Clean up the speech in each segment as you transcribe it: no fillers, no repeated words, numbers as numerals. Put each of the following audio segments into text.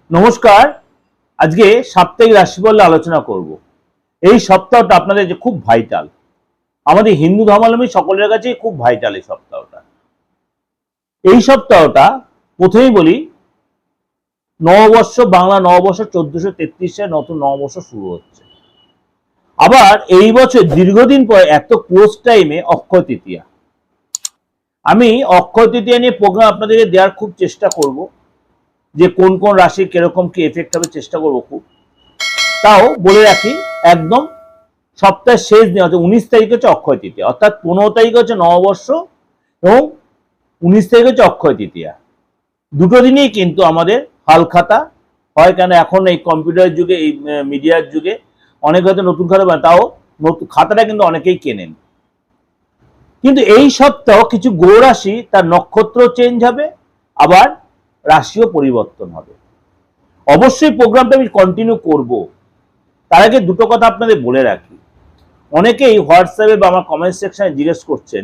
নমস্কার। আজকে সাপ্তাহিক রাশিফল আলোচনা করব। এই সপ্তাহটা আপনাদের যে খুব ভাইটাল, আমাদের হিন্দু ধর্মাবলম্বী সকলের কাছে খুব ভাইটাল এই সপ্তাহটা। এই সপ্তাহটা প্রথমেই বলি, নববর্ষ, বাংলা নববর্ষ 1433 সালে নতুন নববর্ষ শুরু হচ্ছে। আবার এই বছর দীর্ঘদিন পর এত ক্লোজ টাইমে অক্ষয় তৃতীয়া। আমি অক্ষয় তৃতীয়া নিয়ে প্রোগ্রাম আপনাদেরকে দেওয়ার খুব চেষ্টা করব, যে কোন কোন রাশির কিরকম কি এফেক্ট হবে চেষ্টা করবো খুব। তাও বলে রাখি, একদম সপ্তাহের শেষ দিন হচ্ছে 19 তারিখ হচ্ছে অক্ষয় তৃতীয়া, অর্থাৎ 15 তারিখ হচ্ছে নববর্ষ এবং 19 তারিখ হচ্ছে অক্ষয় তৃতীয়া। দুটো দিনই কিন্তু আমাদের হালখাতা হয়, কেন এখন এই কম্পিউটার যুগে, এই মিডিয়ার যুগে অনেক হয়তো নতুন খাতা বানায়, তাও নতুন খাতাটা কিন্তু অনেকেই কেনেন। কিন্তু এই সপ্তাহ কিছু গ্রহ রাশি তার নক্ষত্র চেঞ্জ হবে, আবার রাশিও পরিবর্তন হবে। অবশ্যই প্রোগ্রামটা আমি কন্টিনিউ করব। তার আগে দুটো কথা আপনাদের বলে রাখি। অনেকেই হোয়াটসঅ্যাপে বা আমার কমেন্ট সেকশনে জিজ্ঞেস করছেন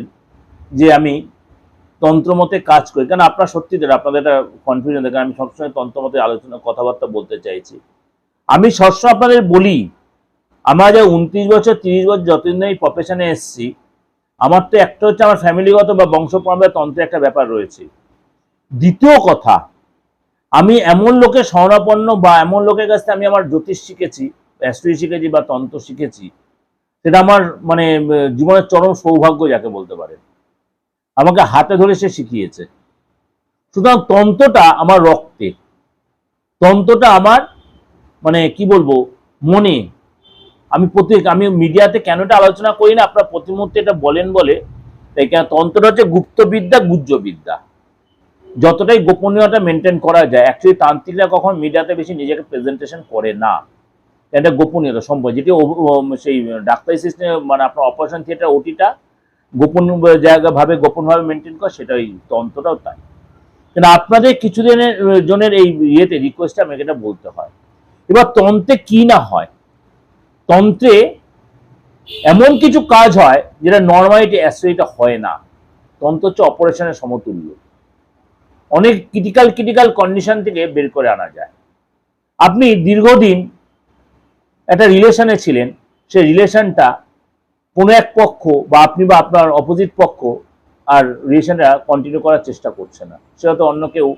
যে আমি তন্ত্রমতে কাজ করি, কারণ আপনারা সত্যি আপনাদের একটা কনফিউশন দেখেন, আমি সবসময় তন্ত্রমতে আলোচনা কথাবার্তা বলতে চাইছি। আমি সবসময় আপনাদের বলি, আমার যে 29 বছর 30 বছর যতদিন এই প্রফেশনে এসেছি, আমার তো একটা হচ্ছে আমার ফ্যামিলিগত বা বংশ পরম্পরা তন্ত্রের একটা ব্যাপার রয়েছে। দ্বিতীয় কথা, আমি এমন লোকের শরণাপন্ন বা এমন লোকের কাছ থেকে আমি আমার জ্যোতিষ শিখেছি, অ্যাস্ট্রোলজি শিখেছি বা তন্ত্র শিখেছি, সেটা আমার মানে জীবনের চরম সৌভাগ্য যাকে বলতে পারে। আমাকে হাতে ধরে সে শিখিয়েছে। সুতরাং তন্ত্রটা আমার রক্তে, তন্ত্রটা আমার মানে কি বলবো মনে। আমি মিডিয়াতে কেন এটা আলোচনা করি না, আপনারা প্রতি মুহূর্তে এটা বলেন বলে, তাই কেন তন্ত্রটা হচ্ছে গুপ্তবিদ্যা, গুহ্যবিদ্যা। যতটাই গোপনীয়তা মেনটেন করা যায়, অ্যাকচুয়ালি তান্ত্রিকরা কখন মিডিয়াতে বেশি নিজেকে প্রেজেন্টেশন করে না, এটা গোপনীয়তা সম্ভব। যেটি সেই ডাক্তারি সিস্টেমে মানে আপনার অপারেশন থিয়েটার ওটিটা গোপন জায়গাভাবে গোপনভাবে মেনটেন করে, সেটাই তন্ত্রটাও তাই। কিন্তু আপনাদের কিছুদিনের জনের এই ইয়েতে রিকোয়েস্টে আমাকে এটা বলতে হয়। এবার তন্ত্রে কি না হয়, তন্ত্রে এমন কিছু কাজ হয় যেটা নর্মালিটি অ্যাস্ট্রোলজিতে হয় না। তন্ত্র হচ্ছে অপারেশনের সমতুল্য। অনেক ক্রিটিক্যাল কন্ডিশন থেকে বের করে আনা যায়। আপনি দীর্ঘদিন একটা রিলেশনে ছিলেন, সেই রিলেশনটা কোনো এক পক্ষ বা আপনি বা আপনার অপোজিট পক্ষ আর রিলেশনটা কন্টিনিউ করার চেষ্টা করছে না, সে হয়তো অন্য কেউ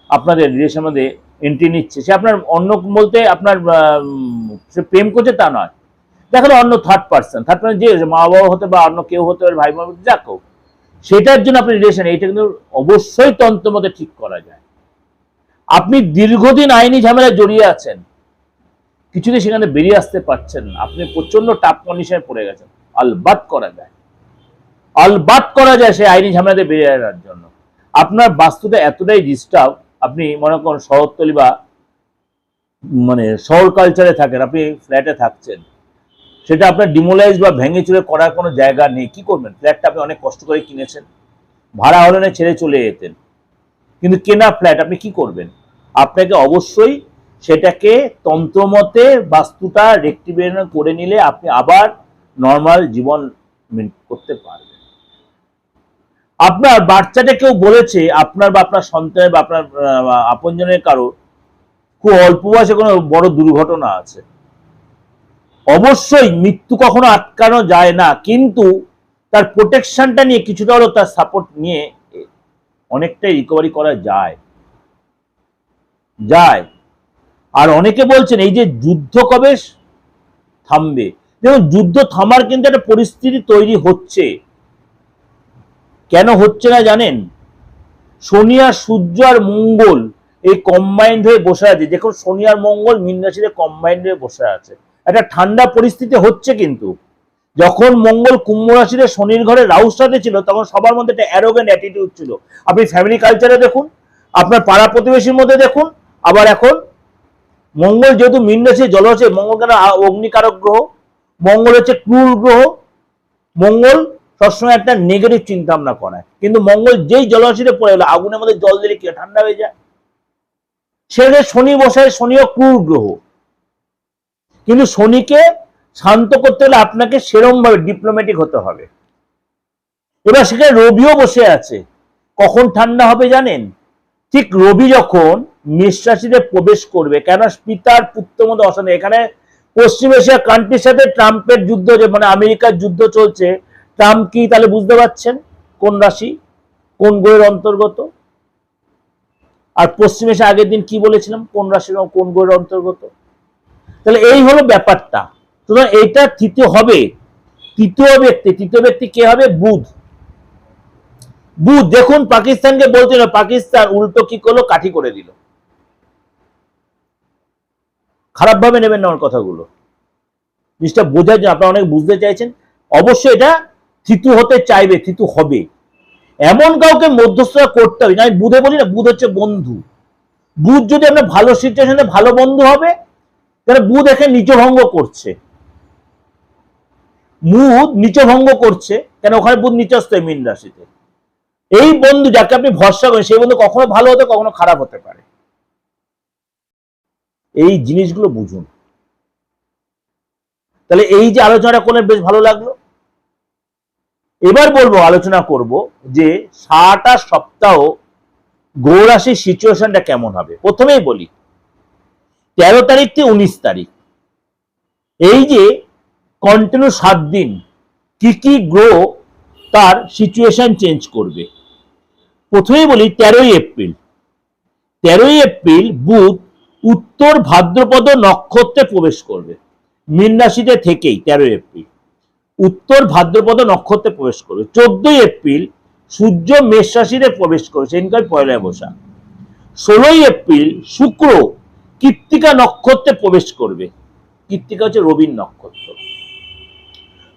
আপনাদের রিলেশনের মধ্যে এন্ট্রি নিচ্ছে। সে আপনার অন্য বলতে আপনার সে প্রেম করছে তা নয়, দেখা অন্য থার্ড পার্সন যে মা বাবা হতে বা অন্য কেউ হতে পারে, ভাই বোন যাক হোক, সেটার জন্য আপনি রিলেশন, এইটা কিন্তু অবশ্যই তন্ত্রের মধ্যে ঠিক করা যায়। আপনি দীর্ঘদিন আইনি ঝামেলায় জড়িয়ে আছেন, কিছুদিন সেখানে বেরিয়ে আসতে পারছেন না, আপনি প্রচন্ড টাফ কন্ডিশনে পড়ে গেছেন, আলবাত করা যায়, আলবাত করা যায় সেই আইনি ঝামেলাতে বেরিয়ে আসার জন্য। আপনার বাস্তুটা এতটাই ডিস্টার্ব, আপনি মনে করেন শহরতলি বা মানে শহর কালচারে থাকেন, আপনি ফ্ল্যাটে থাকছেন, সেটা আপনার ডিমোলাইজ বা ভেঙে চুরে করার কোনো জায়গা নেই। কি করবেন? ফ্ল্যাটটা আপনি অনেক কষ্ট করে কিনেছেন, ভাড়া হলে না ছেড়ে চলে যেতেন, কিন্তু কেনা ফ্ল্যাট আপনি কি করবেন? আপনাকে অবশ্যই সেটাকে তন্ত্রমতে বাস্তুটা রেক্টিফিকেশন করে নিলে আপনি আবার নর্মাল জীবন করতে পারবেন। আপনার বাচ্চাটা কেউ বলেছে, আপনার বা আপনার সন্তানের বা আপনার আপনজনের কারো খুব অল্প বয়সে কোনো বড় দুর্ঘটনা আছে, অবশ্যই মৃত্যু কখনো আটকানো যায় না, কিন্তু তার প্রোটেকশনটা নিয়ে কিছুটা হলেও তার সাপোর্ট নিয়ে অনেকটাই রিকভারি করা যায়। আর অনেকে বলছেন এই যে যুদ্ধ কবে থামবে, যেমন যুদ্ধ থামার কিন্তু একটা পরিস্থিতি তৈরি হচ্ছে। কেন হচ্ছে না জানেন? শনি আর সূর্য আর মঙ্গল এই কম্বাইন্ড হয়ে বসে আছে। দেখুন শনি আর মঙ্গল মীন রাশিতে কম্বাইন্ড হয়ে বসে আছে, একটা ঠান্ডা পরিস্থিতি হচ্ছে। কিন্তু যখন মঙ্গল কুম্ভ রাশিতে শনির ঘরে রাহুর সাথে ছিল, তখন সবার মধ্যে একটা অ্যারোগেন্ট অ্যাটিটিউড ছিল। আপনি ফ্যামিলি কালচারে দেখুন, আপনার পাড়া প্রতিবেশীর মধ্যে দেখুন। আবার এখন মঙ্গল যেহেতু মীন রাশি জলরাশি, মঙ্গল কেন অগ্নিকারক গ্রহ, মঙ্গল হচ্ছে ক্রূর গ্রহ, মঙ্গল সবসময় একটা নেগেটিভ চিন্তা ভাবনা করায়। কিন্তু মঙ্গল যেই জলরাশিতে পড়ে গেল, আগুনের মধ্যে জল দিলে কি ঠান্ডা হয়ে যায়। সেখানে শনি বসায়, শনিও ক্রূর গ্রহ, কিন্তু শনিকে শান্ত করতে হলে আপনাকে সেরম ভাবে ডিপ্লোম্যাটিক হতে হবে। এবার সেখানে রবিও বসে আছে, কখন ঠান্ডা হবে জানেন? ঠিক রবি যখন মেষ রাশিতে প্রবেশ করবে, কেন পিতার পুত্র মধ্যে অশান্তি, এখানে পশ্চিম এশিয়া কান্ট্রির সাথে ট্রাম্পের যুদ্ধ, যে মানে আমেরিকার যুদ্ধ চলছে, ট্রাম্প কি তাহলে বুঝতে পারছেন কোন রাশি কোন গ্রহের অন্তর্গত। আর পশ্চিম এশিয়া আগের দিন কি বলেছিলাম কোন রাশির কোন গ্রহের অন্তর্গত। তাহলে এই হলো ব্যাপারটা। সুতরাং এইটা তৃতীয় হবে, তৃতীয় ব্যক্তি কে হবে? বুধ। বুধ দেখুন পাকিস্তানকে বলছিল, পাকিস্তান উল্টো কি করলো? কাঠি করে দিল। খারাপ ভাবে নেবেন না আমার কথাগুলো, জিনিসটা বোঝার জন্য। আপনারা অনেক বুঝতে চাইছেন, অবশ্যই এটা থিতু হতে চাইবে, থিতু হবে। এমন কাউকে মধ্যস্থতা করতে হবে। আমি বুধে বলি না, বুধ হচ্ছে বন্ধু। বুধ যদি আপনার ভালো সিচুয়েশনে ভালো বন্ধু হবে, তাহলে বুধ এখানে নিচভঙ্গ করছে। বুধ নিচভঙ্গ করছে কেন? ওখানে বুধ নিচস্থ মীন রাশিতে। এই বন্ধু যাকে আপনি ভরসা করেন, সেই বন্ধু কখনো ভালো হতে কখনো খারাপ হতে পারে। এই জিনিসগুলো বুঝুন। তাহলে এই যে আলোচনাটা করলে বেশ ভালো লাগলো। এবার বলবো, আলোচনা করব যে সারাটা সপ্তাহ গ্রহ রাশির সিচুয়েশনটা কেমন হবে। প্রথমেই বলি 13 তারিখ থেকে 19 তারিখ, এই যে কন্টিনিউ 7 দিন কি কি গ্রহ তার সিচুয়েশন চেঞ্জ করবে। প্রথমেই বলি 13ই এপ্রিল। 13ই এপ্রিল বুধ উত্তর ভাদ্রপদ নক্ষত্রে প্রবেশ করবে, মীন রাশিতে থেকেই 13 এপ্রিল উত্তর ভাদ্রপদ নক্ষত্রে প্রবেশ করবে। 14ই এপ্রিল সূর্য মেষ রাশিতে প্রবেশ করবে, সেদিনকার পয়লা বৈশাখ। 16ই এপ্রিল শুক্র কৃত্তিকা নক্ষত্রে প্রবেশ করবে, কৃত্তিকা হচ্ছে রবির নক্ষত্র।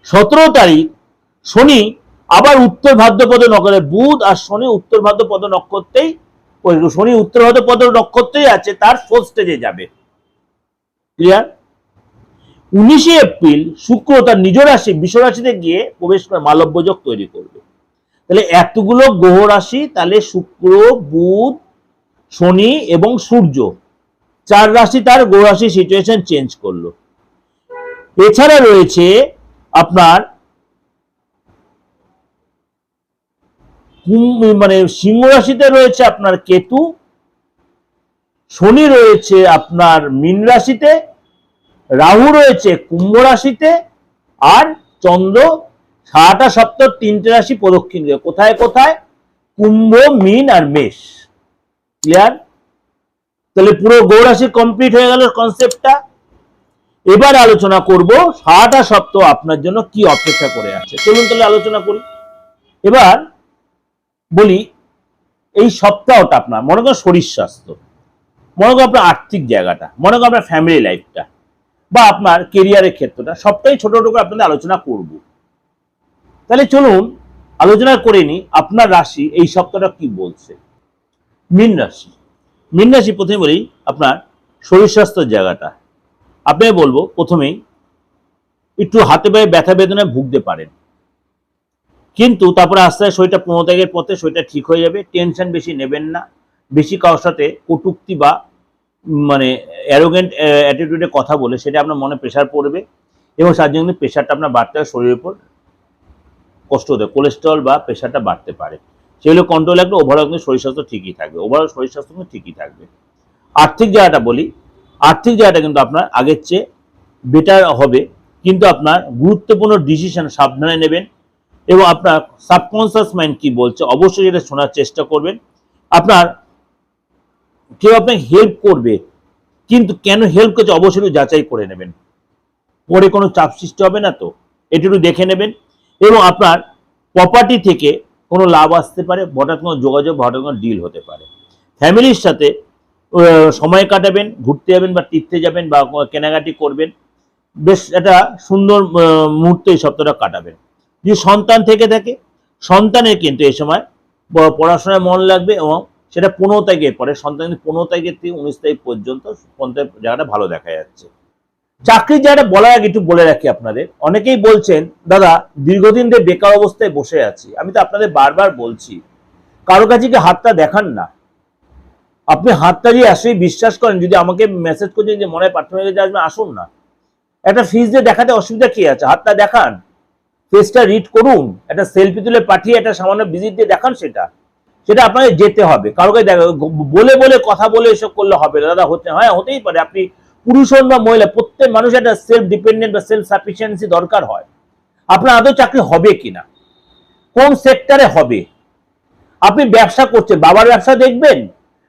17 তারিখ শনি আবার উত্তর ভাদ্রপদ নক্ষত্রে, বুধ আর শনি উত্তর ভাদ্রপদ নক্ষত্রেই, শনি উত্তর ভাদ্রপদ নক্ষত্রেই আছে, তার 4th স্টেজে যাবে। ক্লিয়ার? 19 এপ্রিল শুক্র তার নিজ রাশি বৃষ রাশিতে গিয়ে প্রবেশ করে মালব্য যোগ তৈরি করবে। তাহলে এতগুলো গ্রহ রাশি, তাহলে শুক্র, বুধ, শনি এবং সূর্য, 4 রাশি তার গ্রহ রাশি সিচুয়েশন চেঞ্জ করলো। এছাড়া রয়েছে আপনার মানে সিংহ রাশিতে রয়েছে আপনার কেতু, শনি রয়েছে আপনার মীন রাশিতে, রাহু রয়েছে কুম্ভ রাশিতে, আর চন্দ্র সারাটা সপ্তাহ 3টে রাশি প্রদক্ষিণ করে। কোথায় কোথায়? কুম্ভ, মীন আর মেষ। ক্লিয়ার? তাহলে পুরো গ্রহ রাশি কমপ্লিট হয়ে গেল কনসেপ্টটা। এবার আলোচনা করব সারাটা সপ্তাহ আপনার জন্য কি অপেক্ষা করে আছে। চলুন তাহলে আলোচনা করি। এবার বলি এই সপ্তাহটা আপনার, মনে করেন শরীর স্বাস্থ্য, মনে করেন আপনার আর্থিক জায়গাটা, মনে করেন আপনার ফ্যামিলি লাইফটা, বা আপনার কেরিয়ারের ক্ষেত্রটা, সবটাই ছোট ছোট করে আপনাদের আলোচনা করব। তাহলে চলুন আলোচনা করে নি আপনার রাশি এই সপ্তাহটা কি বলছে। মীন রাশি। মীন রাশি প্রথমে বলি আপনার শরীর স্বাস্থ্যের জায়গাটা। আপনাকে বলবো প্রথমেই একটু হাতে পায়ে ব্যথা বেদনায় ভুগতে পারেন, কিন্তু তারপরে আস্তে আস্তে শরীরটা 15 তারিখের পথে শরীরটা ঠিক হয়ে যাবে। টেনশন বেশি নেবেন না, বেশি কারোর সাথে কটূক্তি বা মানে অ্যারোগেন্ট অ্যাটিটিউডে কথা বলে সেটা আপনার মনে প্রেশার পড়বে, এবং তার জন্য প্রেশারটা আপনার বাড়তে হয়, শরীরের উপর কষ্ট হতে, কোলেস্টেরল বা প্রেশারটা বাড়তে পারে। সেগুলো কন্ট্রোল রাখলে ওভারঅল কিন্তু শরীর স্বাস্থ্য ঠিকই থাকবে, ওভারঅল শরীর স্বাস্থ্য কিন্তু ঠিকই থাকবে। আর্থিক জায়গাটা বলি, আর্থিক জায়গাটা কিন্তু আপনার আগের চেয়ে বেটার হবে, কিন্তু আপনার গুরুত্বপূর্ণ ডিসিশন সাবধানে নেবেন, এবং আপনার সাবকনসিয়াস মাইন্ড কি বলছে অবশ্যই এটা শোনার চেষ্টা করবেন। আপনার কেউ আপনাকে হেল্প করবে, কিন্তু কেন হেল্প করছে অবশ্যই যাচাই করে নেবেন, পরে কোনো চাপ সৃষ্টি হবে না, তো এটা একটু দেখে নেবেন। এবং আপনার প্রপার্টি থেকে কোনো লাভ আসতে পারে, হঠাৎ কোনো যোগাযোগ, হঠাৎ কোনো ডিল হতে পারে। ফ্যামিলির সাথে সময় কাটাবেন, ঘুরতে যাবেন বা তীর্থে যাবেন বা কেনাকাটি করবেন, বেশ একটা সুন্দর মুহূর্ত এই সপ্তাহটা কাটাবেন। যদি সন্তান থেকে থাকে, সন্তানের কিন্তু এই সময় পড়াশোনায় মন লাগবে, এবং সেটা 15 তারিখের পরে, সন্তান 15 তারিখের থেকে 19 তারিখ পর্যন্ত জায়গাটা ভালো দেখা যাচ্ছে। চাকরির জায়গাটা বলার আগে একটু বলে রাখি আপনাদের, অনেকেই বলছেন দাদা দীর্ঘদিন ধরে বেকার অবস্থায় বসে আছি। আমি তো আপনাদের বারবার বলছি, কারো কাছে কি হাতটা দেখান না। আপনি হাতটা দিয়ে আসলে বিশ্বাস করেন, যদি আমাকে মেসেজ করছেন যে মনে হয় প্রার্থনা কাছে আসবেন, আসুন না, একটা ফিজ দিয়ে দেখাতে অসুবিধা কি আছে? হাতটা দেখান, ফেসটা রিড করুন, একটা সেলফি তুলে পাঠিয়ে একটা সামান্য ভিজিট দিয়ে দেখান, সেটা সেটা আপনাকে যেতে হবে। কারোকে বলে বলে কথা বলে এসব করলে হবে না দাদা। হচ্ছে হ্যাঁ, হতেই পারে আপনি পুরুষ হন বা মহিলা, প্রত্যেক মানুষ একটা সেলফ ডিপেন্ডেন্ট বা সেলফ সাফিসিয়েন্সি দরকার হয়। আপনার আদৌ চাকরি হবে কিনা, কোন সেক্টরে হবে, আপনি ব্যবসা করছেন, বাবার ব্যবসা দেখবেন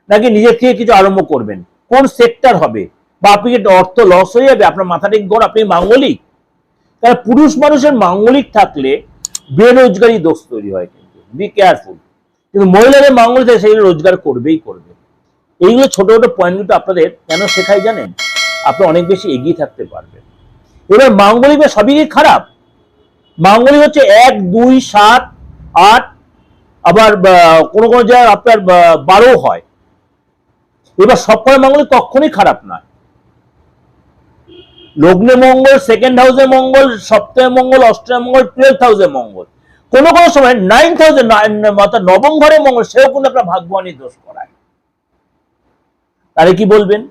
নাকি নিজের থেকে কিছু আরম্ভ করবেন, কোন সেক্টর হবে, বা আপনি অর্থ লস হয়ে যাবে, আপনার মাথাটা গড়, আপনি মাঙ্গলিক। কারণ পুরুষ মানুষের মাঙ্গলিক থাকলে বেরোজগারি দোষ তৈরি হয়, কিন্তু বি কেয়ারফুল। কিন্তু মহিলাদের মাঙ্গলিক থাকে, সেগুলো রোজগার করবেই করবে। এইগুলো ছোট ছোট পয়েন্টগুলো আপনাদের কেন শেখাই জানেন? আপনি অনেক বেশি এগিয়ে থাকতে পারবেন। এবার মাঙ্গলিক সবই খারাপ? মাঙ্গলিক হচ্ছে 1, 2, 7, 8, আবার কোনো কোনো জায়গায় আপনার 12 হয়। এবার সবকটা মাঙ্গলিক কখনোই খারাপ নয়। লগ্নে মঙ্গল, সেকেন্ড হাউসে মঙ্গল, সপ্তমে মঙ্গল, অষ্টমে মঙ্গল, 12th হাউসে মঙ্গল, কোনো কোনো সময় 9th হাউসে, অর্থাৎ নবম ঘরে মঙ্গল, সেও কিন্তু আপনার ভাগ্যবানী দোষ করায়। তাহলে কি বলবেন?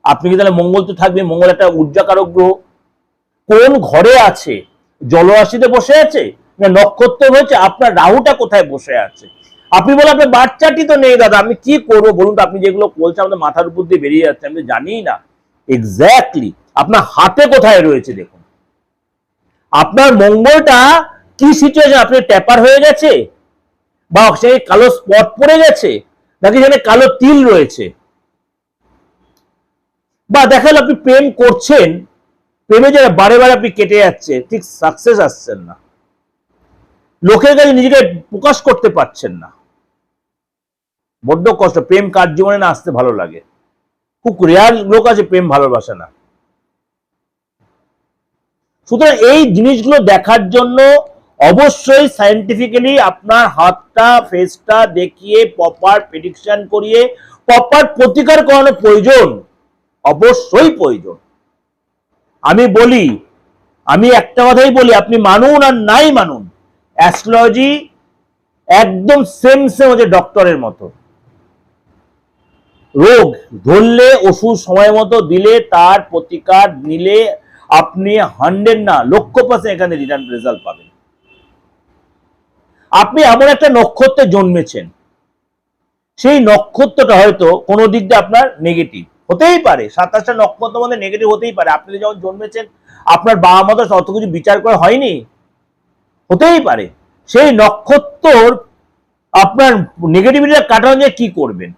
আপনি কি তাহলে মঙ্গল তো থাকবে, মঙ্গল একটা ঊর্জাকারক গ্রহ, কোন ঘরে আছে? জলরাশিতে বসে আছে না নক্ষত্র হয়েছে? আপনার রাহুটা কোথায় বসে আছে? আপনি বলেন আপনার বাচ্চাটি তো নেই দাদা, আমি কি করবো বলুন তো? আপনি যেগুলো বলছেন আমাদের মাথার উপর দিয়ে বেরিয়ে যাচ্ছে, আমি জানি না এক্স্যাক্টলি আপনার হাতে কোথায় রয়েছে। দেখুন আপনার মঙ্গলটা কি সিচুয়েশন, আপনি ট্যাপার হয়ে গেছে, বা সে কালো স্পট পড়ে গেছে, নাকি সেখানে কালো তিল রয়েছে, বা দেখাল আপনি প্রেম করছেন, প্রেমে যারা বারে বারে আপনি কেটে যাচ্ছে, ঠিক সাকসেস আসছেন না, লোকের কাছে নিজেকে প্রকাশ করতে পারছেন না, বড্ড কষ্ট। প্রেম কার জীবনে না আসতে ভালো লাগে? খুব রেয়ার লোক আছে প্রেম ভালোবাসে না। সুতরাং এই জিনিসগুলো দেখার জন্য অবশ্যই সায়েন্টিফিক্যালি আপনার হাতটা, ফেসটা দেখিয়ে প্রপার প্রেডিকশন করিয়ে প্রপার প্রতিকার করানো প্রয়োজন, অবশ্যই প্রয়োজন। আমি বলি, আমি একটা কথাই বলি, আপনি মানুন আর নাই মানুন, অ্যাস্ট্রোলজি একদম সেম হচ্ছে ডক্টরের মতো। রোগ ধরলে ওষুধ সময় মতো দিলে, তার প্রতিকার নিলে আপনি 100 না 1,00,000% এখানে রিটার্ন রেজাল্ট পাবেন। আপনি এমন একটা নক্ষত্রে জন্মেছেন, সেই নক্ষত্রটা হয়তো কোনো দিক দিয়ে আপনার নেগেটিভ হতেই পারে, 27টা নক্ষত্রের মধ্যে নেগেটিভ হতেই পারে। আপনি যখন জন্মেছেন আপনার বাবা মা তো অত কিছু বিচার করে হয়নি, হতেই পারে। সেই নক্ষত্র আপনার নেগেটিভিটিটা কাটানো যায়, কি করবেন?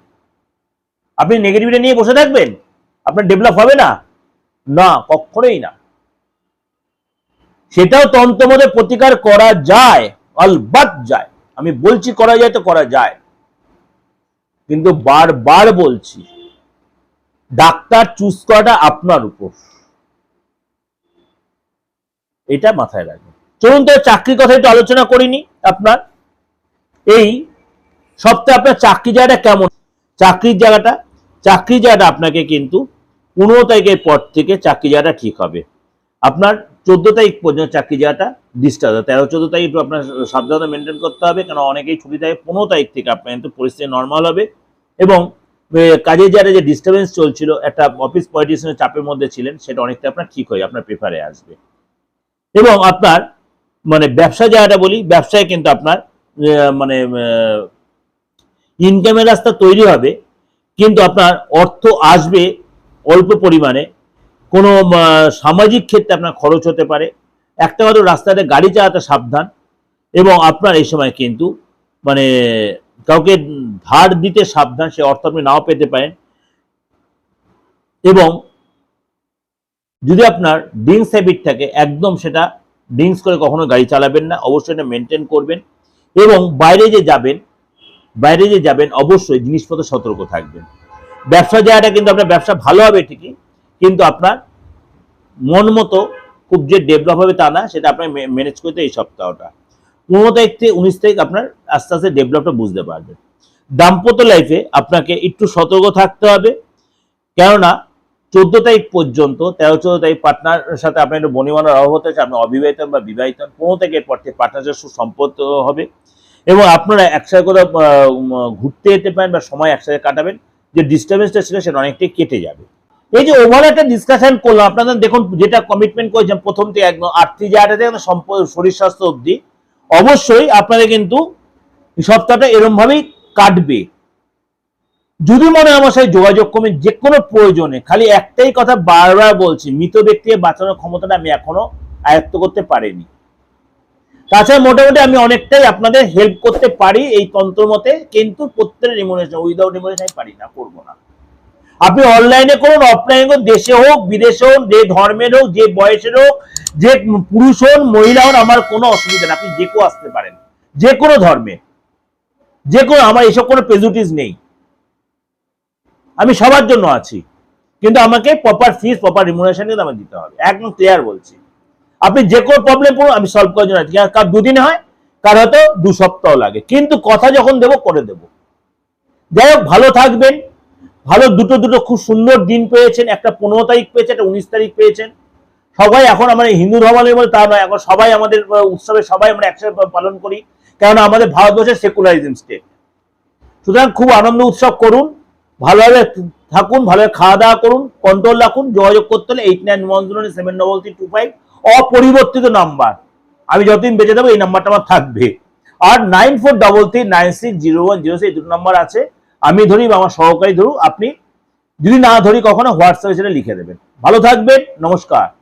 আপনি নেগেটিভিটি নিয়ে বসে থাকবেন? আপনার ডেভেলপ হবে না, না কখনোই না। সেটাও তন্ত্র মধ্যে প্রতিকার করা যায়, অলবাত যায়। আমি বলছি করা যায় তো করা যায়, কিন্তু বারবার বলছি ডাক্তার চুজ করাটা আপনার উপর, এটা মাথায় রাখবেন। চলুন তো চাকরির কথা একটু আলোচনা করিনি। আপনার এই সপ্তাহে আপনার চাকরি জায়গাটা কেমন? চাকরির জায়গাটা আপনাকে কিন্তু 15 তারিখের পর থেকে চাকরি জায়গাটা ঠিক হবে। আপনার 14 তারিখ পর্যন্ত চাকরি জায়গাটা ডিস্টার্ব, 13-14 তারিখ একটু আপনার সাবধানতা মেনটেন করতে হবে, কারণ অনেকেই ছুটি থাকে। 15 তারিখ থেকে আপনার কিন্তু পরিস্থিতি নর্মাল হবে, এবং কাজের জায়গায় যে ডিস্টারবেন্স চলছিল, একটা অফিস পলিটিশিয়ানের চাপের মধ্যে ছিলেন, সেটা অনেকটা আপনার ঠিক হয়ে আপনার পেপারে আসবে। এবং আপনার মানে ব্যবসা জায়গাটা বলি, ব্যবসায় কিন্তু আপনার মানে ইনকামের রাস্তা তৈরি হবে, কিন্তু আপনার অর্থ আসবে অল্প পরিমাণে। কোনো সামাজিক ক্ষেত্রে আপনার খরচ হতে পারে। একটা কথা, রাস্তাতে গাড়ি চালাতে সাবধান, এবং আপনার এই সময় কিন্তু মানে কাউকে ধার দিতে সাবধান, সে অর্থ আপনি নাও পেতে পারেন। এবং যদি আপনার ড্রিঙ্কস হ্যাবিট থাকে, একদম সেটা ড্রিঙ্কস করে কখনো গাড়ি চালাবেন না, অবশ্যই এটা মেনটেন করবেন। এবং বাইরে যে যাবেন অবশ্যই জিনিসপত্র সতর্ক থাকবেন। ব্যবসা জায়গাটা কিন্তু আপনার ব্যবসা ভালো হবে ঠিকই, কিন্তু আপনার মন মতো খুব যে ডেভেলপ হবে তা না, সেটা আপনার ম্যানেজ করতে এই সপ্তাহটা 15 তারিখ থেকে 19 তারিখ আপনার আস্তে আস্তে ডেভেলপটা বুঝতে পারবেন। দাম্পত্য লাইফে আপনাকে একটু সতর্ক থাকতে হবে, কেননা 14 তারিখ পর্যন্ত, 13-14 তারিখ পার্টনারের সাথে আপনার একটু বনিবনার অভাব হতে হচ্ছে, আপনি অবিবাহিত বা বিবাহিত। 15 তারিখের পর থেকে পার্টনারের সুসম্পর্ক হবে, এবং আপনারা একসাথে করে ঘুরতে যেতে পারেন বা সময় একসাথে কাটাবেন। যে ডিস্টার্বেন্সটা ছিল সেটা অনেকটাই কেটে যাবে। এই যে ওভার একটা ডিসকাশন করলাম, আপনাদের দেখুন যেটা কমিটমেন্ট করেছেন প্রথম থেকে একদম আর্থিক জায়গাটাতে শরীর স্বাস্থ্য অবধি, অবশ্যই আপনাদের কিন্তু সপ্তাহটা এরম ভাবেই কাটবে। যদি মনে হয় আমার সাথে যোগাযোগ করবেন যে কোনো প্রয়োজনে, খালি একটাই কথা বারবার বলছি, মৃত ব্যক্তিকে বাঁচানোর ক্ষমতাটা আমি এখনো আয়ত্ত করতে পারিনি। তাছাড়া মোটামুটি আমি অনেকটাই আপনাদের হেল্প করতে পারি এই তন্ত্র মতে, কিন্তু প্রত্যেকের রিমুনারেশন, উইদাউট রিমুনারেশন আমি পারি না, করবো না। আপনি অনলাইনে করুন, অফলাইনে করুন, দেশে হোক বিদেশে হোক, যে ধর্মের হোক, যে বয়সের হোক, যে পুরুষ হন মহিলা হন, আমার কোনো অসুবিধা নেই, আপনি যে কেউ আসতে পারেন, যে কোনো ধর্মে, যে কোনো, আমার এসব কোনো প্রেজুডিস নেই, আমি সবার জন্য আছি। কিন্তু আমাকে প্রপার ফিস, প্রপার রিমুনারেশন কিন্তু আমাকে দিতে হবে, একদম ক্লিয়ার বলছি। আপনি যে কোনো প্রবলেম পড়ুন, আমি সলভ করার জন্য আছি। কার দুদিনে হয়, কার হয়তো 2 সপ্তাহ লাগে, কিন্তু কথা যখন দেবো করে দেবো। যাই হোক, ভালো থাকবেন। ভালো দুটো খুব সুন্দর দিন পেয়েছেন, একটা 15 তারিখ পেয়েছেন, একটা 19 তারিখ পেয়েছেন। সবাই এখন আমার হিন্দু ধর্মাবলম্বী তা নয়, এখন সবাই আমাদের উৎসবে সবাই আমরা একসাথে পালন করি, কেননা আমাদের ভারতবর্ষের সেকুলারিজম স্টেট। সুতরাং খুব আনন্দ উৎসব করুন, ভালোভাবে থাকুন, ভালোভাবে খাওয়া দাওয়া করুন, কন্ট্রোল রাখুন। যোগাযোগ করতে হলে 8910073325 অপরিবর্তিত নাম্বার, আমি যতদিন বেঁচে যাবো এই নাম্বারটা আমার থাকবে। আর 9433960106 এই দুটো নাম্বার আছে, আমি ধরি বা আমার সহকারী ধরু, আপনি যদি না ধরি কখনো হোয়াটসঅ্যাপে সেটা লিখে দেবেন। ভালো থাকবেন, নমস্কার।